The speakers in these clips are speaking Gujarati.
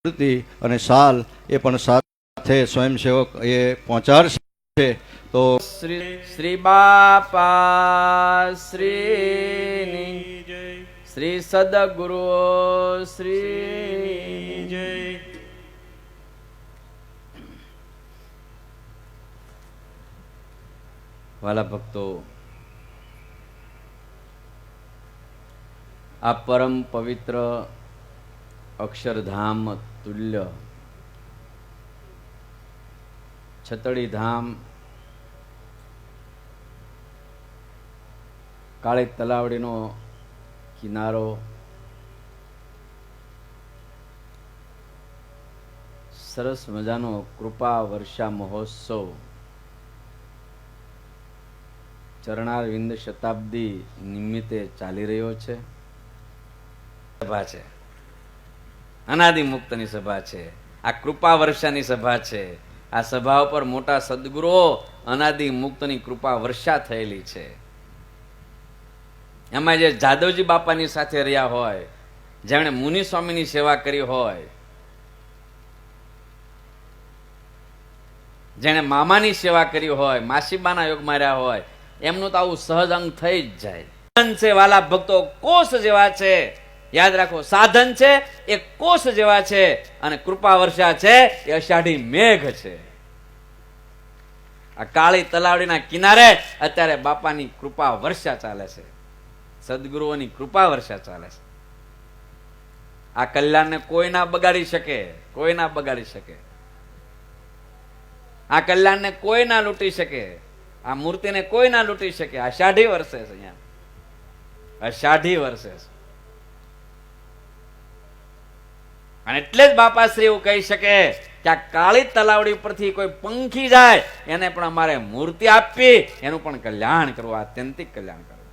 મૂર્તિ અને શાલ એ પણ સાથે સ્વયંસેવક એ પહોંચાડશે. તો શ્રી બાપા શ્રી શ્રી સદગુરુ શ્રી જય. વાલા ભક્તો, આ પરમ પવિત્ર અક્ષરધામ તુલ્ય છતડી ધામ કાળી તલાવડીનો કિનારો સરસ મજાનો કૃપા વર્ષા મહોત્સવ ચરણારવિંદ શતાબ્દી નિમિત્તે ચાલી રહ્યો છે. સભા છે, અનાદિ મુક્તની સભા છે, આ કૃપા વર્ષાની સભા છે. આ સભા ઉપર મોટા સદગુરુઓ અનાદિ મુક્તની કૃપા વર્ષા થયેલી છે. એમાં જે જાદવજી બાપાની સાથે રહ્યા હોય, જેમણે મુનિ સ્વામીની સેવા કરી હોય, જેણે મામાની સેવા કરી હોય, માસીબાના યોગમાં રહ્યા હોય, એમનું તો આવું સહજ અંગ થઈ જ જાય. છે વાલા ભક્તો, કોષ જેવા છે. યાદ રાખો, સાધન છે એ કોષ જેવા છે અને કૃપા વર્ષા છે એ અષાઢી મેઘ છે. આ કાળી તલાવડીના કિનારે અત્યારે બાપાની કૃપા વર્ષા ચાલે છે, સદગુરુઓની કૃપા વર્ષા ચાલે છે. આ કલ્યાણને કોઈ ના બગાડી શકે, કોઈ ના બગાડી શકે. આ કલ્યાણને કોઈ ના લૂંટી શકે, આ મૂર્તિને કોઈ ના લૂંટી શકે. અષાઢી વર્ષે છે, અહીંયા અષાઢી વર્ષે છે. અને એટલે જ બાપાશ્રી એવું કહી શકે કે આ કાળી તલાવડી ઉપરથી કોઈ પંખી જાય એને પણ અમારે મૂર્તિ આપવી, એનું પણ કલ્યાણ કરવું, આત્યંતિક કલ્યાણ કરવું.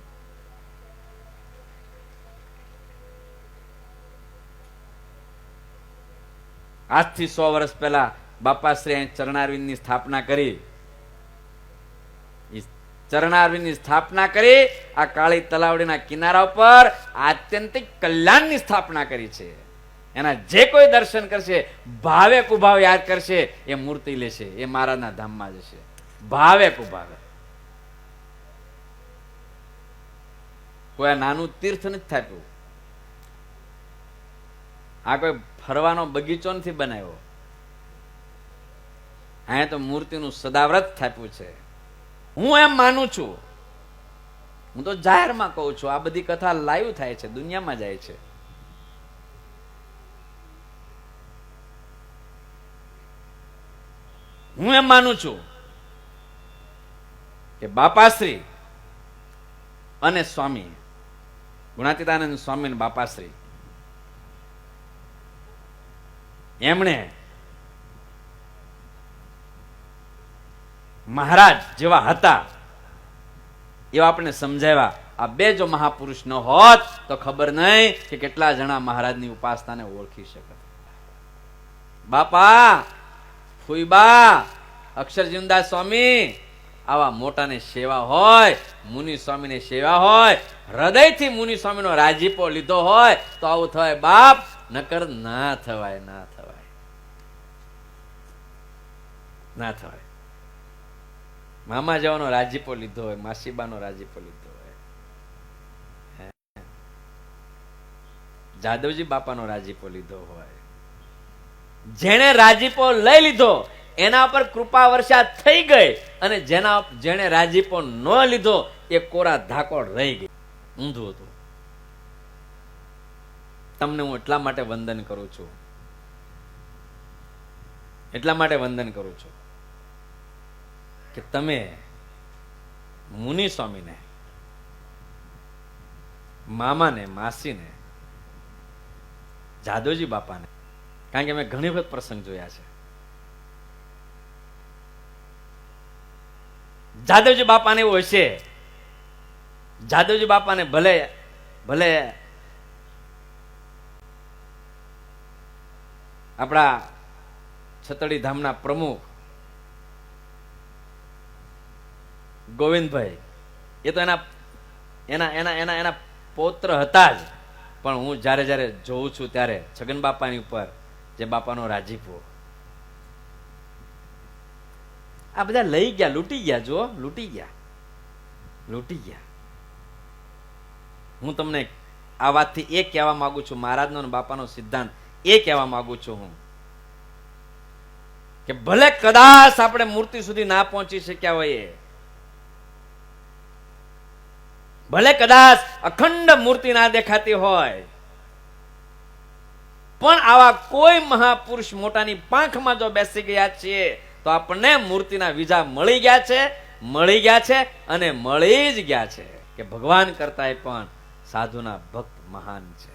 આજથી 100 વર્ષ પહેલા બાપાશ્રી ચરણારવિંદની સ્થાપના કરી. ચરણારવિંદની સ્થાપના કરી આ કાળી તલાવડીના કિનારા ઉપર આત્યંતિક કલ્યાણની સ્થાપના કરી છે. એના જે કોઈ દર્શન કરશે, ભાવે કુભાવ યાદ કરશે, એ મૂર્તિ લેશે, એ મહારાજના ધામમાં જશે. ભાવે કુભાવે. કોઈ નાનું તીર્થ નથી થાપ્યું, આ કોઈ ફરવાનો બગીચો નથી બનાવ્યો. અહીંયા તો મૂર્તિનું સદાવ્રત થાપ્યું છે. હું એમ માનું છું, હું તો જાહેરમાં કહું છું, આ બધી કથા લાઈવ થાય છે, દુનિયામાં જાય છે. હું એમ માનું છું કે બાપાશ્રી અને સ્વામી ગુણાતીતાનંદ સ્વામી અને બાપાશ્રી એમણે મહારાજ જેવા હતા એવા આપણે સમજાવ્યા. આ બે જો મહાપુરુષ ન હોત તો ખબર નહીં કે કેટલા જણા મહારાજની ઉપાસનાને ઓળખી શકત. બાપા, ફુઈબા, અક્ષરજીવનદાસ સ્વામી આવા મોટાને સેવા હોય, મુનિ સ્વામીને સેવા હોય, હૃદયથી મુનિ સ્વામીનો રાજીપો લીધો હોય તો આવું થવાય બાપ, નકર ના થવાય, ના થવાય, ના થવાય. મામા જવાનો રાજીપો લીધો હોય, માસીબાનો રાજીપો લીધો હોય, જાદવજી બાપાનો રાજીપો લીધો હોય, જેણે રાજીપો લઈ લીધો એના પર કૃપા વર્ષા થઈ ગઈ, અને જેણે રાજીપો ન લીધો એ કોરા ધાકોડ રહી ગઈ, ઊંધું હતું. તમને હું એટલા માટે વંદન કરું છું, એટલા માટે વંદન કરું છું કે તમે મુનિ સ્વામીને, મામાને, માસીને, જાદવજી બાપાને, કારણ કે મેં ઘણી વખત પ્રસંગ જોયા છે. જાદવજી બાપાને એવું હશે, જાદવજી બાપાને ભલે ભલે આપણા છતડી ધામના પ્રમુખ ગોવિંદભાઈ એ તો એના એના એના એના એના પૌત્ર હતા જ, પણ હું જ્યારે જ્યારે જોઉં છું ત્યારે છગન બાપાની ઉપર જે બાપાનો રાજીપો. આ બધા લઈ ગયા, લૂંટી ગયા. જો લૂંટી ગયા, લૂંટી ગયા. હું તમને આ વાતથી એ કહેવા માંગુ છું, મહારાજનો અને બાપાનો સિદ્ધાંત એ કહેવા માંગુ છું હું, કે ભલે કદાચ આપણે મૂર્તિ સુધી ના પહોંચી શક્યા હોઈએ, ભલે કદાચ અખંડ મૂર્તિ ના દેખાતી હોય, પણ આવા કોઈ મહાપુરુષ મોટાની પાંખમાં જો બેસી ગયા છીએ તો આપણને મૂર્તિના વિજા મળી ગયા છે, મળી ગયા છે અને મળી જ ગયા છે. કે ભગવાન કરતા પણ સાધુના ભક્ત મહાન છે,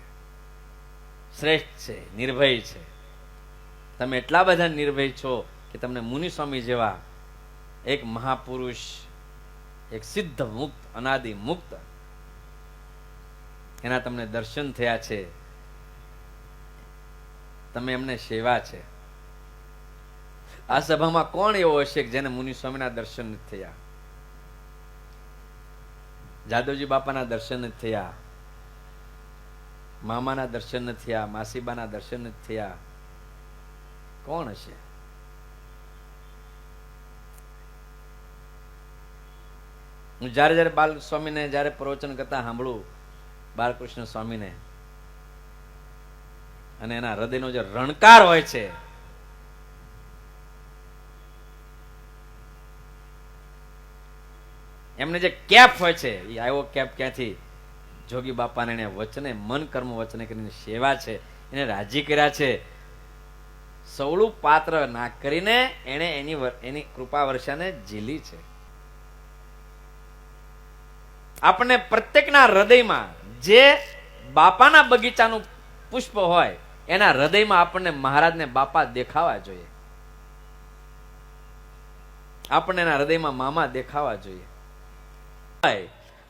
શ્રેષ્ઠ છે, નિર્ભય છે. તમે એટલા બધા નિર્ભય છો કે તમને મુનિ સ્વામી જેવા એક મહાપુરુષ, એક સિદ્ધ મુક્ત, અનાદિ મુક્ત, એના તમને દર્શન થયા છે, તમે એમને સેવા છે. આ સભામાં કોણ એવો હશે કે જેને મુનિ સ્વામીના દર્શન નથી થયા, જાદવજી બાપાના દર્શન નથી થયા, મામાના દર્શન નથી થયા, માસીબાના દર્શન નથી થયા? કોણ હશે? હું જ્યારે જ્યારે બાલ સ્વામીને જ્યારે પ્રવચન કરતા સાંભળું, બાલકૃષ્ણ સ્વામીને, અને એના હૃદયનો જે રણકાર હોય છે, એમને જે કેપ હોય છે, એ આવ્યો કેપ ક્યાંથી? જોગી બાપાને એને વચને, મન કર્મ વચને કરીને સેવા છે, એને રાજી કર્યા છે. સવળું પાત્ર ના કરીને એને એની કૃપા વર્ષાને ઝીલી છે. આપણને પ્રત્યેકના હૃદયમાં જે બાપાના બગીચાનું પુષ્પ હોય, એના હૃદયમાં આપણને મહારાજને બાપા દેખાવા જોઈએ, આપણને એના હૃદયમાં મામા દેખાવા જોઈએ.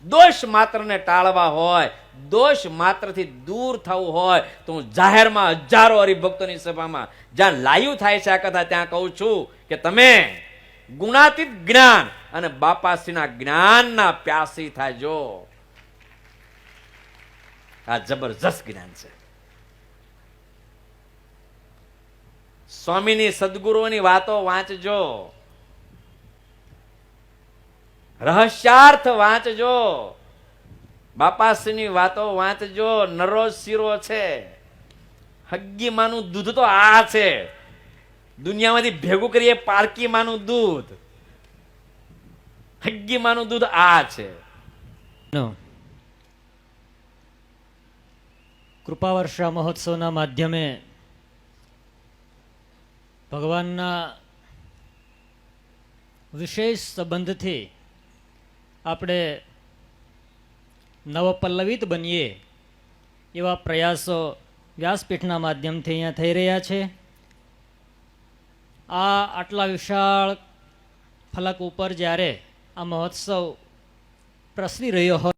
દોષ માત્રને ટાળવા હોય, દોષ માત્રથી દૂર થવું હોય, તો હું જાહેરમાં હજારો હરિભક્તોની સભામાં જ્યાં લાયું થાય છે આ કથા, ત્યાં કહું છું કે તમે ગુણાતીત જ્ઞાન અને બાપાશ્રીના જ્ઞાનના પ્યાસી થાજો. આ જબરજસ્ત જ્ઞાન છે. સ્વામીની સદગુરુઓની વાતો વાંચજો, રહસ્યાર્થ વાંચજો, બાપાશ્રીની વાતો વાંચજો. નરો શીરો છે, હગ્ગી માનું દૂધ તો આ છે, દુનિયામાંથી ભેગું કરીએ પારકી માનું દૂધ, હગ્ગી માનું દૂધ આ છે. કૃપા વર્ષા મહોત્સવના માધ્યમે ભગવાનના વિશેષ સંબંધથી આપણે નવપલ્લવિત બનીએ એવા પ્રયાસો વ્યાસપીઠના માધ્યમથી અહીંયા થઈ રહ્યા છે. આટલા વિશાળ ફલક ઉપર જ્યારે આ મહોત્સવ પ્રસરી રહ્યો હોય